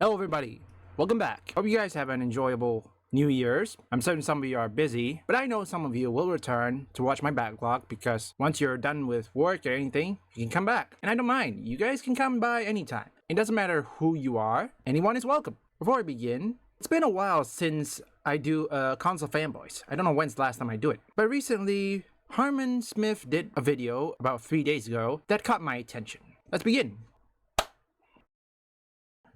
Hello everybody, welcome back. Hope you guys have an enjoyable New Year's. I'm certain some of you are busy, but I know some of you will return to watch my backlog because once you're done with work or anything, you can come back. And I don't mind, you guys can come by anytime. It doesn't matter who you are, anyone is welcome. Before I begin, it's been a while since I do console fanboys. I don't know when's the last time I do it. But recently, Harman Smith did a video about 3 days ago that caught my attention. Let's begin.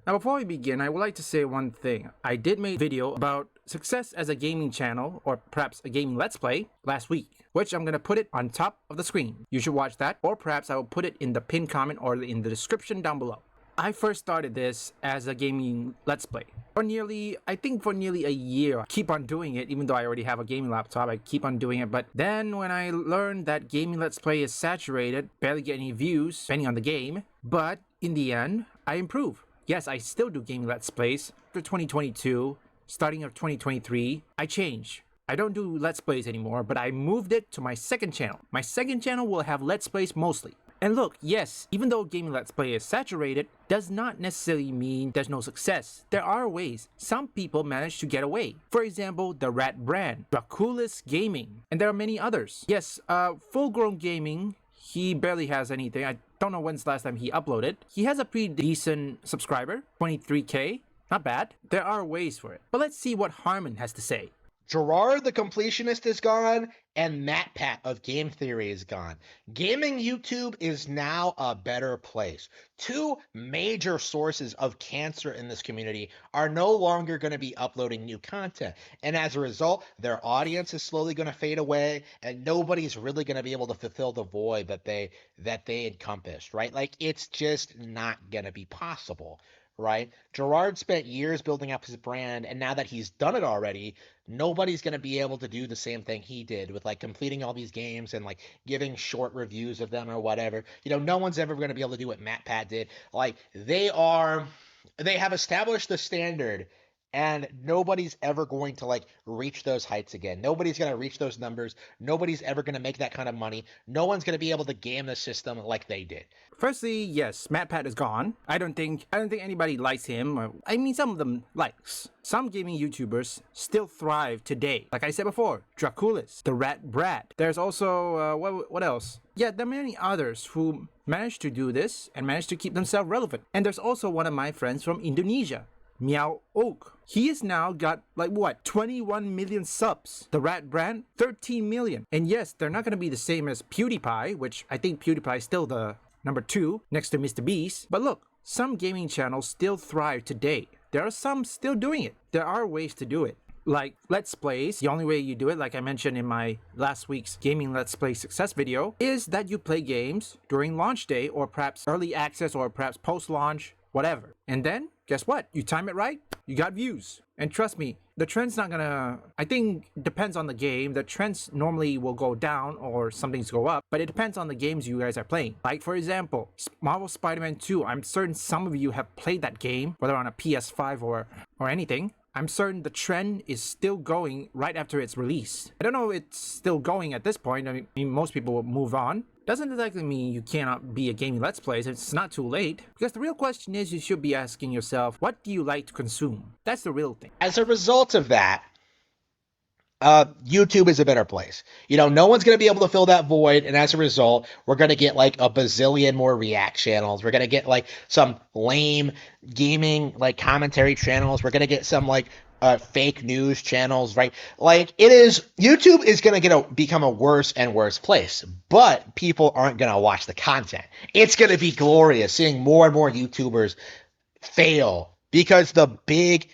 Now before we begin, I would like to say one thing. I did make a video about success as a gaming channel, or perhaps a gaming let's play, last week, which I'm going to put it on top of the screen. You should watch that, or perhaps I will put it in the pinned comment or in the description down below. I first started this as a gaming let's play. For nearly a year. I keep on doing it, even though I already have a gaming laptop, I keep on doing it. But then when I learned that gaming let's play is saturated, barely get any views, depending on the game, but in the end, I improve. Yes, I still do gaming let's plays. After 2022, starting of 2023, I changed. I don't do let's plays anymore, but I moved it to my second channel. My second channel will have let's plays mostly. And look, yes, even though gaming let's play is saturated, does not necessarily mean there's no success. There are ways. Some people manage to get away. For example, the Rat brand, Draculus Gaming, and there are many others. Yes, Full Grown Gaming, he barely has anything. I don't know when's the last time he uploaded. He has a pretty decent subscriber, 23k. Not bad. There are ways for it. But let's see what Harman has to say. Gerard the Completionist is gone, and MatPat of Game Theory is gone. Gaming YouTube is now a better place. Two major sources of cancer in this community are no longer going to be uploading new content. And as a result, their audience is slowly going to fade away, and nobody's really going to be able to fulfill the void that they encompassed, right? Like, it's just not going to be possible. Right? Gerard spent years building up his brand, and now that he's done it already, nobody's going to be able to do the same thing he did with like completing all these games and like giving short reviews of them or whatever. No one's ever going to be able to do what MatPat did. Like, they have established the standard, and nobody's ever going to like reach those heights again. Nobody's going to reach those numbers. Nobody's ever going to make that kind of money. No one's going to be able to game the system like they did. Firstly, yes, MatPat is gone. I don't think anybody likes him. I mean, some of them likes. Some gaming YouTubers still thrive today. Like I said before, Draculus, the Rat Brat. There's also, what else? Yeah, there are many others who managed to do this and managed to keep themselves relevant. And there's also one of my friends from Indonesia, Meow Oak. He has now got, 21 million subs. The Rat brand, 13 million. And yes, they're not going to be the same as PewDiePie, which I think PewDiePie is still the number 2 next to Mr. Beast. But look, some gaming channels still thrive today. There are some still doing it. There are ways to do it. Like Let's Plays, the only way you do it, like I mentioned in my last week's Gaming Let's Play success video, is that you play games during launch day or perhaps early access or perhaps post-launch, whatever. And then, guess what? You time it right, you got views. And trust me, the trend's not gonna, I think, depends on the game. The trends normally will go down or some things go up, but it depends on the games you guys are playing. Like, for example, Marvel Spider-Man 2, I'm certain some of you have played that game, whether on a PS5 or anything. I'm certain the trend is still going right after its release. I don't know if it's still going at this point. I mean, most people will move on. Doesn't exactly mean you cannot be a gaming let's play. It's not too late. Because the real question is, you should be asking yourself, what do you like to consume? That's the real thing. As a result of that, YouTube is a better place. No one's going to be able to fill that void, and as a result, we're going to get like a bazillion more React channels. We're going to get like some lame gaming like commentary channels. We're going to get some like fake news channels, right? Like, YouTube is going to become a worse and worse place, but people aren't going to watch the content. It's going to be glorious seeing more and more YouTubers fail, because the big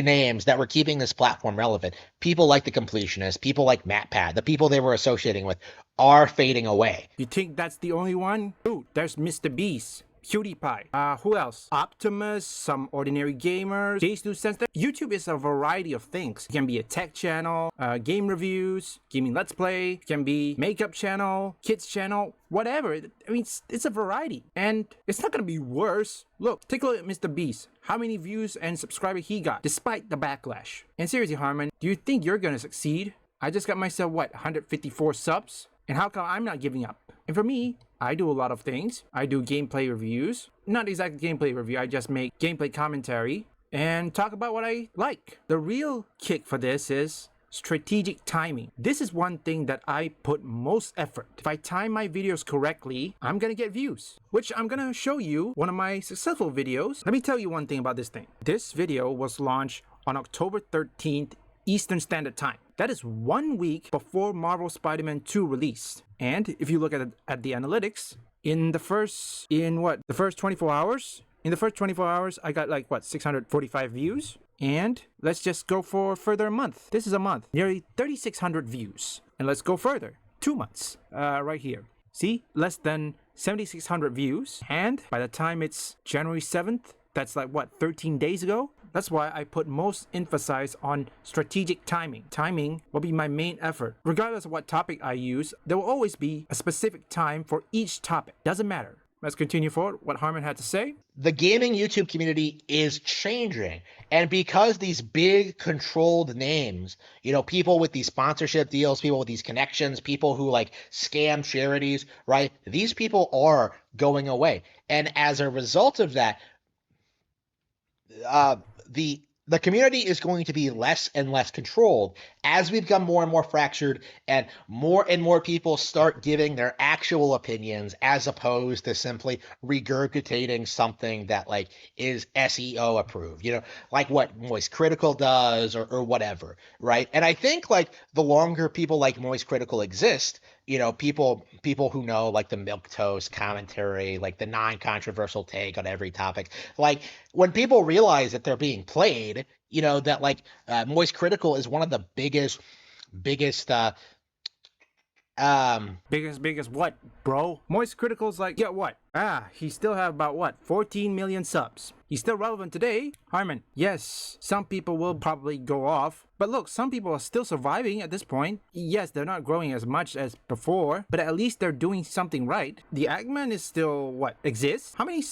names that were keeping this platform relevant, people like the Completionist, people like MatPat, the people they were associating with, are fading away. You think that's the only one? Ooh, there's Mr. Beast, PewDiePie, who else? Optimus, some ordinary gamers, J2Sense. YouTube is a variety of things. It can be a tech channel, game reviews, gaming let's play, it can be makeup channel, kids channel, whatever. I mean, it's a variety, and it's not gonna be worse. Look, take a look at Mr. Beast. How many views and subscribers he got, despite the backlash. And seriously, Harman, do you think you're gonna succeed? I just got myself, 154 subs? And how come I'm not giving up? And for me, I do a lot of things. I do gameplay reviews. Not exactly gameplay review, I just make gameplay commentary. and talk about what I like. The real kick for this is strategic timing. This is one thing that I put most effort. If I time my videos correctly, I'm gonna get views, which I'm gonna show you one of my successful videos. Let me tell you one thing about this thing. This video was launched on October 13th Eastern Standard Time. That is 1 week before Marvel Spider-Man 2 released. And if you look at the analytics, in the first 24 hours, I got like 645 views. And let's just go for further a month. This is a month, nearly 3,600 views. And let's go further, 2 months, right here. See, less than 7,600 views. And by the time it's January 7th, that's 13 days ago. That's why I put most emphasis on strategic timing. Timing will be my main effort. Regardless of what topic I use, there will always be a specific time for each topic. Doesn't matter. Let's continue forward. What Harman had to say. The gaming YouTube community is changing. And because these big controlled names, people with these sponsorship deals, people with these connections, people who scam charities, right? These people are going away. And as a result of that, the community is going to be less and less controlled as we become more and more fractured and more people start giving their actual opinions as opposed to simply regurgitating something that is SEO approved, like what Moist Critical does or whatever, right? And I think the longer people like Moist Critical exist, people who know the milquetoast commentary, the non-controversial take on every topic, when people realize that they're being played, that Moist Critical is one of the biggest what, bro? Moist Critical's get what? He still have about 14 million subs. He's still relevant today. Harman, yes, some people will probably go off, but look, some people are still surviving at this point. Yes, they're not growing as much as before, but at least they're doing something right. The Eggman is still exists? How many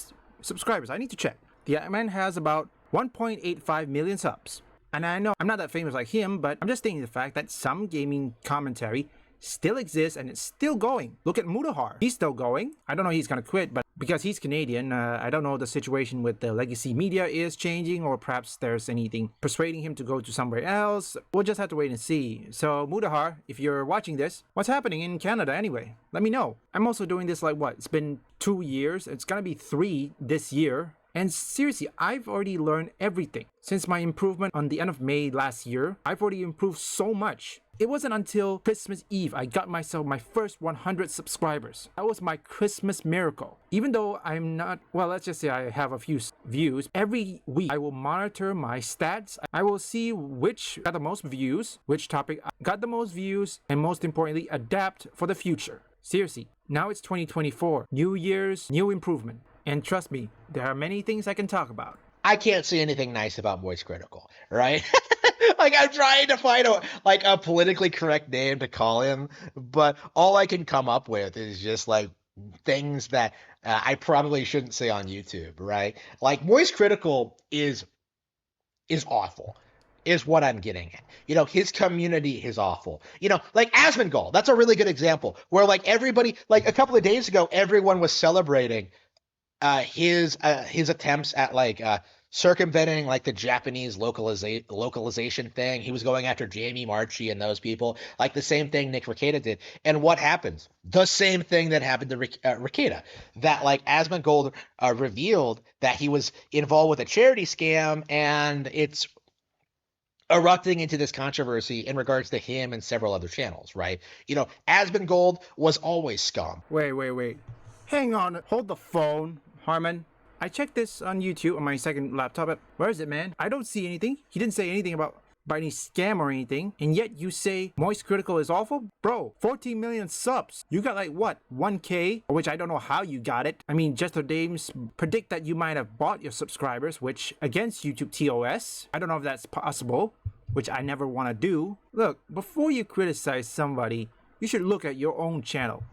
subscribers? I need to check. The Eggman has about 1.85 million subs. And I know I'm not that famous like him, but I'm just stating the fact that some gaming commentary still exists and it's still going. Look at Mudahar. He's still going. I don't know he's gonna quit, but because he's Canadian, I don't know the situation with the legacy media is changing, or perhaps there's anything persuading him to go to somewhere else. We'll just have to wait and see. So Mudahar, if you're watching this, what's happening in Canada anyway? Let me know. I'm also doing this it's been 2 years. It's gonna be 3 this year. And seriously, I've already learned everything. Since my improvement on the end of May last year, I've already improved so much. It wasn't until Christmas Eve I got myself my first 100 subscribers. That was my Christmas miracle. Even though I'm not, let's just say I have a few views, every week I will monitor my stats. I will see which got the most views, which topic got the most views, and most importantly, adapt for the future. Seriously, now it's 2024. New Year's, new improvement. And trust me, there are many things I can talk about. I can't say anything nice about Moist Critical, right? I'm trying to find a politically correct name to call him, but all I can come up with is just things that I probably shouldn't say on YouTube, right? Moist Critical is awful. Is what I'm getting at. His community is awful. Asmongold, that's a really good example where everybody, a couple of days ago, everyone was celebrating his attempts at circumventing the Japanese localization thing. He was going after Jamie Marchi and those people, the same thing Nick Rekieta did. And what happens? The same thing that happened to Rekieta, that Asmongold revealed that he was involved with a charity scam, and it's erupting into this controversy in regards to him and several other channels, right? Asmongold was always scum. Wait. Hang on, hold the phone, Harman. I checked this on YouTube on my second laptop. Where is it, man? I don't see anything. He didn't say anything about any scam or anything, and yet you say Moist Critical is awful? Bro, 14 million subs. You got 1K, which I don't know how you got it. I mean, Jester Dames predict that you might have bought your subscribers, which against YouTube TOS. I don't know if that's possible, which I never want to do. Look, before you criticize somebody, you should look at your own channel.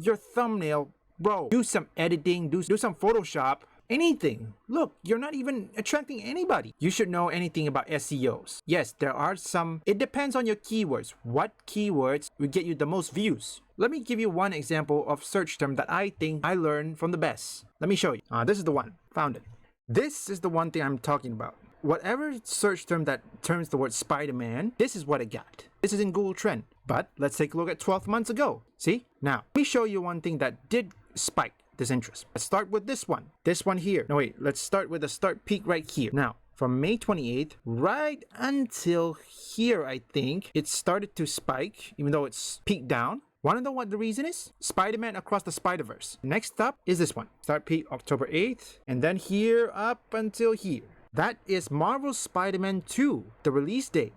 Your thumbnail, bro, do some editing, do some Photoshop, anything. Look, you're not even attracting anybody. You should know anything about SEOs. Yes, there are some. It depends on your keywords. What keywords will get you the most views? Let me give you one example of search term that I think I learned from the best. Let me show you. This is the one. Found it. This is the one thing I'm talking about. whatever search term that terms the word Spider-Man, this is what it got. This is in Google Trend. But let's take a look at 12 months ago. See? Now, let me show you one thing that did spike this interest. Let's start with this one. This one here. No, wait. Let's start with the start peak right here. Now, from May 28th right until here, I think, it started to spike, even though it's peaked down. Want to know what the reason is? Spider-Man Across the Spider-Verse. Next up is this one. Start peak October 8th. And then here up until here. That is Marvel's Spider-Man 2, the release date.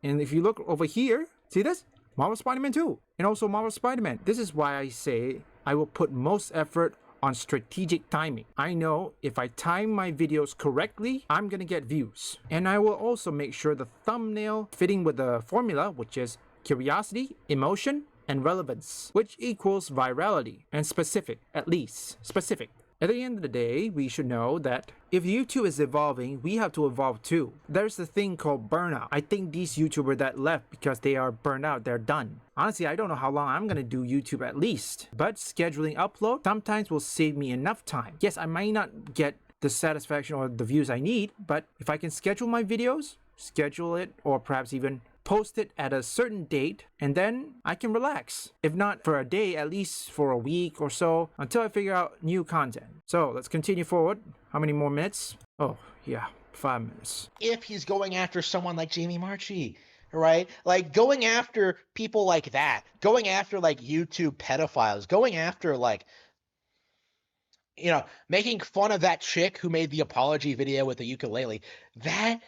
And if you look over here, see this? Marvel Spider-Man 2. And also Marvel Spider-Man. This is why I say I will put most effort on strategic timing. I know if I time my videos correctly, I'm gonna get views. And I will also make sure the thumbnail fitting with the formula, which is curiosity, emotion, and relevance, which equals virality and specific, at least specific. At the end of the day, we should know that if YouTube is evolving, we have to evolve too. There's a thing called burnout. I think these YouTubers that left because they are burned out, they're done. Honestly, I don't know how long I'm gonna do YouTube at least, but scheduling upload sometimes will save me enough time. Yes, I might not get the satisfaction or the views I need, but if I can schedule my videos, schedule it, or perhaps even post it at a certain date, and then I can relax. If not for a day, at least for a week or so, until I figure out new content. So let's continue forward. How many more minutes? Oh, yeah, 5 minutes. If he's going after someone like Jamie Marchi, right? Like going after people like that, going after like YouTube pedophiles, going after like, you know, making fun of that chick who made the apology video with the ukulele, that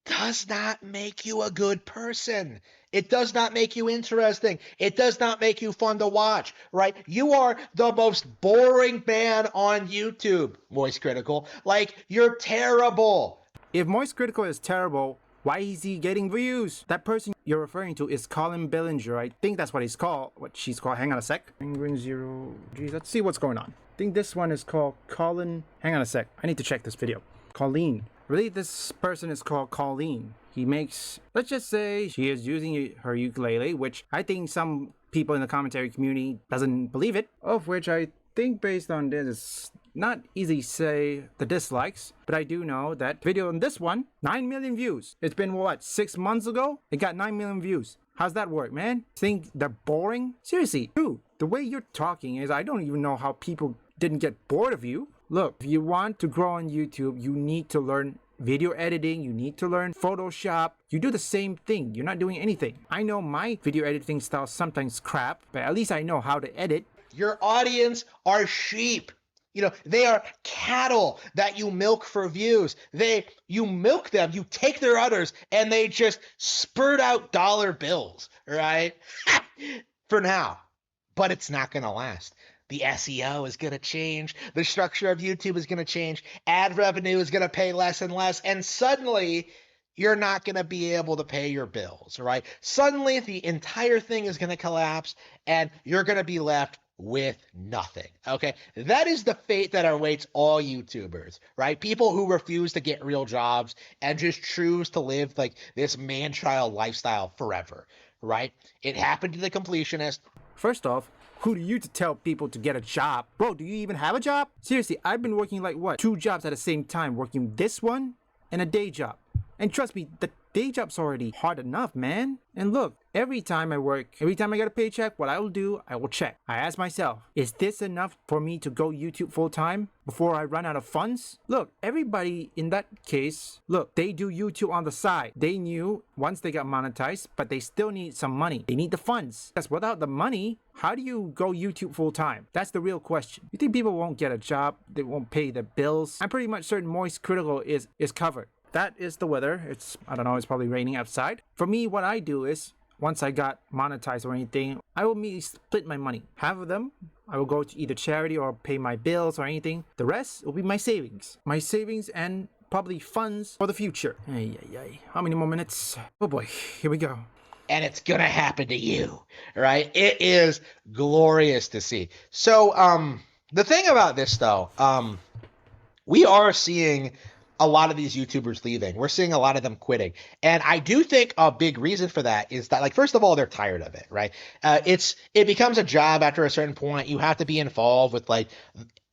does not make you a good person. It does not make you interesting. It does not make you fun to watch, right? You are the most boring man on YouTube, Moist Critical. Like, you're terrible. If Moist Critical is terrible, why is he getting views? That person you're referring to is Colin Billinger. I think that's what he's called. What she's called. Hang on a sec. Penguin Zero. Geez, let's see what's going on. I think this one is called Colin. Hang on a sec. I need to check this video. Colleen. Really, this person is called Colleen. He makes, let's just say she is using her ukulele, which I think some people in the commentary community doesn't believe it, of which I think based on this, it's not easy to say the dislikes, but I do know that video on this one, 9 million views. It's been what, 6 months ago? It got 9 million views. How's that work, man? Think they're boring? Seriously, dude, the way you're talking is, I don't even know how people didn't get bored of you. Look, if you want to grow on YouTube, you need to learn video editing, you need to learn Photoshop. You do the same thing, you're not doing anything. I know my video editing style sometimes crap, but at least I know how to edit. Your audience are sheep. You know, they are cattle that you milk for views. You milk them, you take their udders, and they just spurt out dollar bills, right? For now. But it's not going to last. The SEO is going to change. The structure of YouTube is going to change. Ad revenue is going to pay less and less. And suddenly, you're not going to be able to pay your bills, right? Suddenly, the entire thing is going to collapse, and you're going to be left with nothing, okay? That is the fate that awaits all YouTubers, right? People who refuse to get real jobs and just choose to live like this man-child lifestyle forever, right? It happened to the completionist. First off, who do you to tell people to get a job? Bro, do you even have a job? Seriously, I've been working like what? 2 jobs at the same time, working this one and a day job. And trust me, the day job's already hard enough, man. And look, every time I work, every time I get a paycheck, what I will do, I will check. I ask myself, is this enough for me to go YouTube full time before I run out of funds? Look, everybody in that case, look, they do YouTube on the side. They knew once they got monetized, but they still need some money. They need the funds. Because without the money, how do you go YouTube full time? That's the real question. You think people won't get a job? They won't pay their bills? I'm pretty much certain Moist Critical is covered. That is the weather. I don't know, it's probably raining outside. For me, what I do is, once I got monetized or anything, I will immediately split my money. Half of them, I will go to either charity or pay my bills or anything. The rest will be my savings. My savings and probably funds for the future. How many more minutes? Oh boy, here we go. And it's going to happen to you, right? It is glorious to see. So, the thing about this, though, we are seeing a lot of these YouTubers leaving. We're seeing a lot of them quitting. And I do think a big reason for that is that, like, first of all, they're tired of it, right? It becomes a job after a certain point. You have to be involved with, like,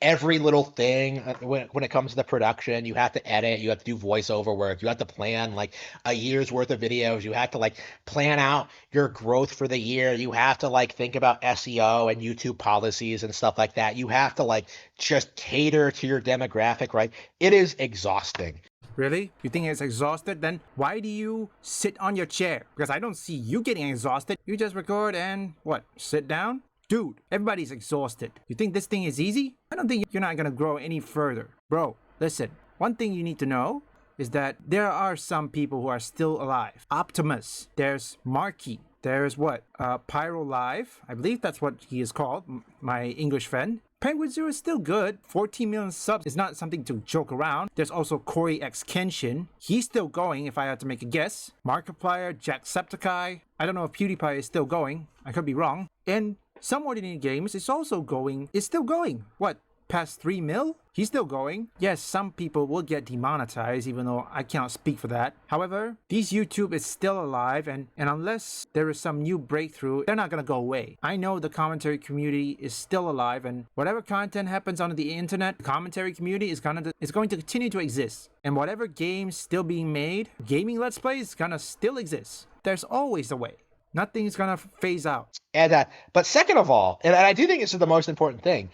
every little thing when it comes to the production. You have to edit, you have to do voiceover work, you have to plan like a year's worth of videos, you have to like plan out your growth for the year, you have to like think about SEO and YouTube policies and stuff like that. You have to like just cater to your demographic, right? It is exhausting. Really? You think it's exhausted? Then why do you sit on your chair? Because I don't see you getting exhausted. You just record and what? Sit down? Dude, everybody's exhausted. You think this thing is easy? I don't think you're not gonna grow any further. Bro, listen. One thing you need to know is that there are some people who are still alive. Optimus. There's Marky. There's what? Pyro Live. I believe that's what he is called. My English friend. Penguin Zero is still good. 14 million subs is not something to joke around. There's also Corey X Kenshin. He's still going, if I had to make a guess. Markiplier, Jacksepticeye. I don't know if PewDiePie is still going. I could be wrong. And Some Ordinary Games is also going. It's still going. What? Past 3 mil? He's still going. Yes, some people will get demonetized, even though I cannot speak for that. However, these YouTube is still alive, and unless there is some new breakthrough, they're not gonna go away. I know the commentary community is still alive, and whatever content happens on the internet, the commentary community is going to continue to exist. And whatever games still being made, gaming Let's Play is gonna still exist. There's always a way. Nothing's gonna phase out. And but second of all, and I do think this is the most important thing,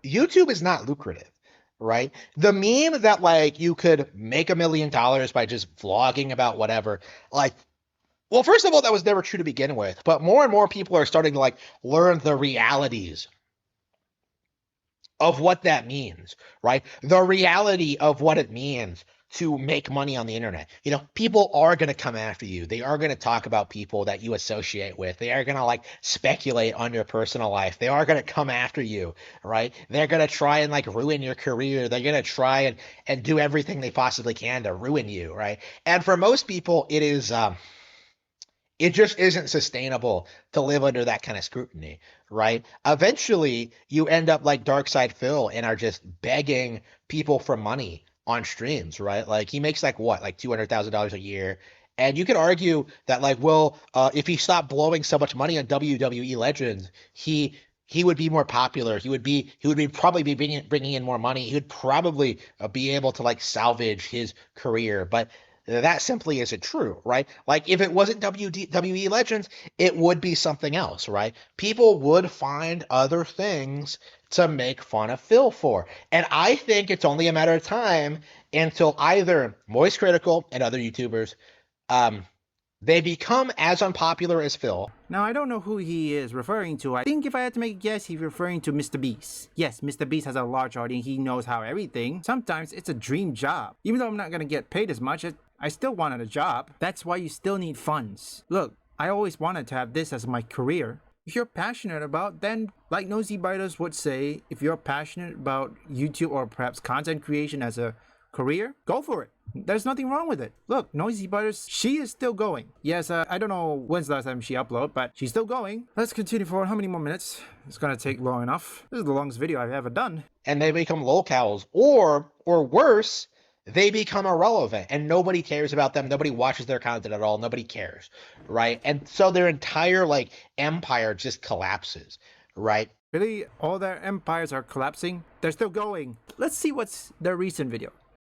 YouTube is not lucrative, right? The meme that like you could make $1 million by just vlogging about whatever, like, well, first of all, that was never true to begin with, but more and more people are starting to like learn the realities of what that means, right? The reality of what it means to make money on the internet. You know, people are going to come after you. They are going to talk about people that you associate with. They are going to like speculate on your personal life. They are going to come after you, right? They're going to try and like ruin your career. They're going to try and do everything they possibly can to ruin you, right? And for most people, it just isn't sustainable to live under that kind of scrutiny, right? Eventually, you end up like Darkside Phil and are just begging people for money on streams, right? Like he makes like what, like $200,000 a year. And you could argue that like, well, if he stopped blowing so much money on WWE Legends, he would be more popular. He would probably be bringing in more money. He would probably be able to like salvage his career. But that simply isn't true, right? Like if it wasn't WWE Legends, it would be something else, right? People would find other things to make fun of Phil for. And I think it's only a matter of time until either Moist Critical and other YouTubers, they become as unpopular as Phil. Now, I don't know who he is referring to. I think if I had to make a guess, he's referring to Mr. Beast. Yes, Mr. Beast has a large audience. He knows how everything. Sometimes it's a dream job. Even though I'm not going to get paid as much, I still wanted a job. That's why you still need funds. Look, I always wanted to have this as my career. If you're passionate about, then like Nosy Biters would say, if you're passionate about YouTube or perhaps content creation as a career, go for it. There's nothing wrong with it. Look, Noisy Butters, she is still going. Yes, I don't know when's the last time she uploaded, but she's still going. Let's continue for how many more minutes? It's gonna take long enough. This is the longest video I've ever done. And they become locals, or worse, they become irrelevant and nobody cares about them. Nobody watches their content at all. Nobody cares, right? And so their entire like empire just collapses, right? Really, all their empires are collapsing? They're still going. Let's see what's their recent video.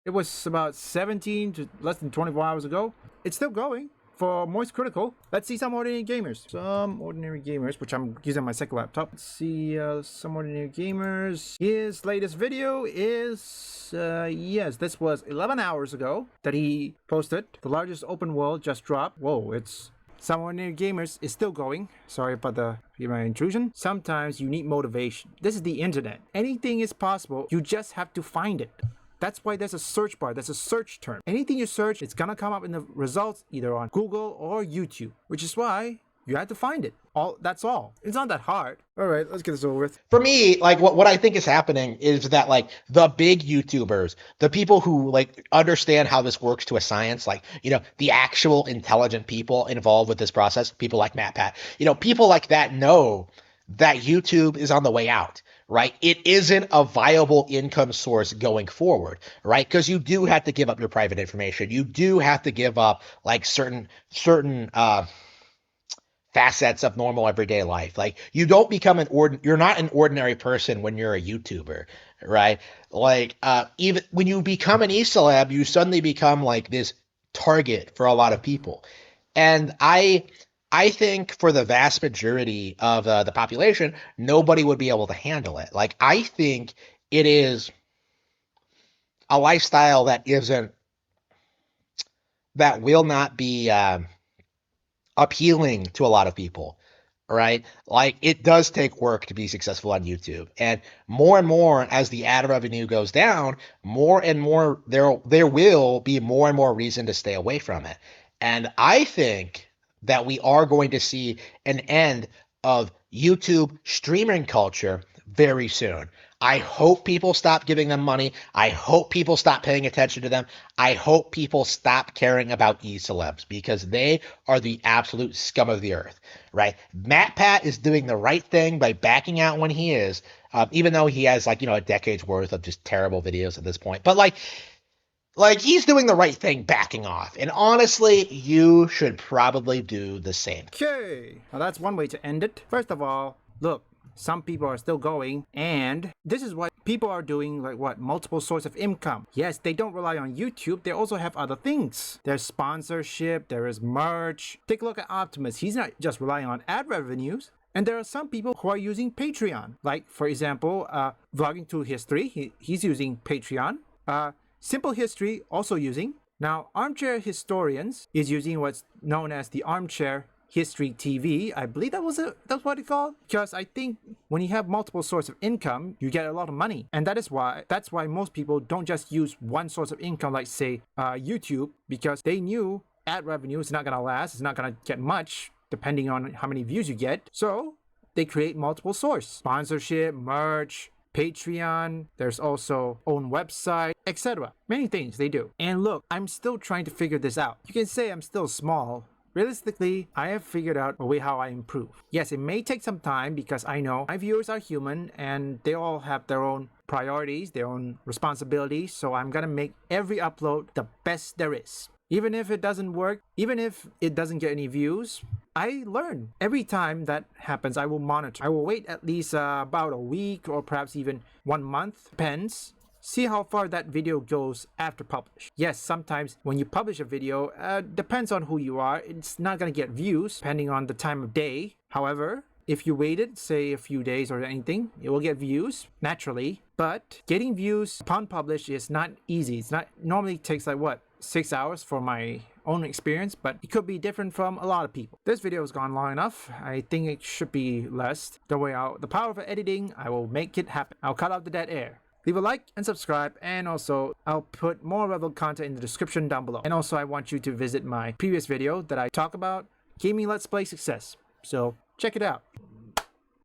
It was about 17 to less than 24 hours ago. It's still going for Moist Critical. Let's see Some Ordinary Gamers. Some Ordinary Gamers, which I'm using my second laptop. Let's see Some Ordinary Gamers. His latest video is, yes, this was 11 hours ago that he posted. The largest open world just dropped. Whoa, it's Some Ordinary Gamers is still going. Sorry about my intrusion. Sometimes you need motivation. This is the internet. Anything is possible. You just have to find it. That's why there's a search bar, there's a search term. Anything you search, it's gonna come up in the results either on Google or YouTube, which is why you have to find it. That's all. It's not that hard. All right, let's get this over with. For me, like what I think is happening is that like the big YouTubers, the people who like understand how this works to a science, like, you know, the actual intelligent people involved with this process, people like MatPat, you know, people like that know that YouTube is on the way out. Right? It isn't a viable income source going forward, right? Because you do have to give up your private information. You do have to give up like certain facets of normal everyday life. Like you don't become you're not an ordinary person when you're a YouTuber, right? Like even when you become an e-celeb, you suddenly become like this target for a lot of people. And I think for the vast majority of the population, nobody would be able to handle it. Like I think it is a lifestyle that will not be appealing to a lot of people, right? Like it does take work to be successful on YouTube, and more as the ad revenue goes down, more and more there will be more and more reason to stay away from it. And I think that we are going to see an end of YouTube streaming culture very soon. I hope people stop giving them money. I hope people stop paying attention to them. I hope people stop caring about e-celebs because they are the absolute scum of the earth, right? MatPat is doing the right thing by backing out when he is, even though he has like, a decade's worth of just terrible videos at this point. But like he's doing the right thing backing off. And honestly, you should probably do the same. Okay, well, that's one way to end it. First of all, look, some people are still going, and this is what people are doing, like what, multiple sources of income. Yes, they don't rely on YouTube, they also have other things. There's sponsorship, there is merch. Take a look at Optimus, he's not just relying on ad revenues. And there are some people who are using Patreon. Like, for example, Vlogging Through History, he's using Patreon. Simple History also using. Now, Armchair Historians is using what's known as the Armchair History TV. I believe that's what it's called. Because I think when you have multiple sources of income, you get a lot of money. And that's why most people don't just use one source of income, like say YouTube, because they knew ad revenue is not gonna last, it's not gonna get much, depending on how many views you get. So they create multiple sources. Sponsorship, merch, Patreon, there's also own website, etc. Many things they do. And look, I'm still trying to figure this out. You can say I'm still small. Realistically, I have figured out a way how I improve. Yes, it may take some time because I know my viewers are human and they all have their own priorities, their own responsibilities, so I'm gonna make every upload the best there is. Even if it doesn't work, even if it doesn't get any views, I learn. Every time that happens, I will monitor. I will wait at least about a week or perhaps even 1 month, depends. See how far that video goes after publish. Yes, sometimes when you publish a video, depends on who you are, it's not gonna get views depending on the time of day. However, if you waited, say a few days or anything, it will get views naturally. But getting views upon publish is not easy. It's not normally takes like what, 6 hours for my own experience, but it could be different from a lot of people. This video has gone long enough. I think it should be less. Don't worry, the power of editing, I will make it happen. I'll cut out the dead air. Leave a like and subscribe, and also I'll put more relevant content in the description down below. And also I want you to visit my previous video that I talk about gaming Let's Play success. So check it out.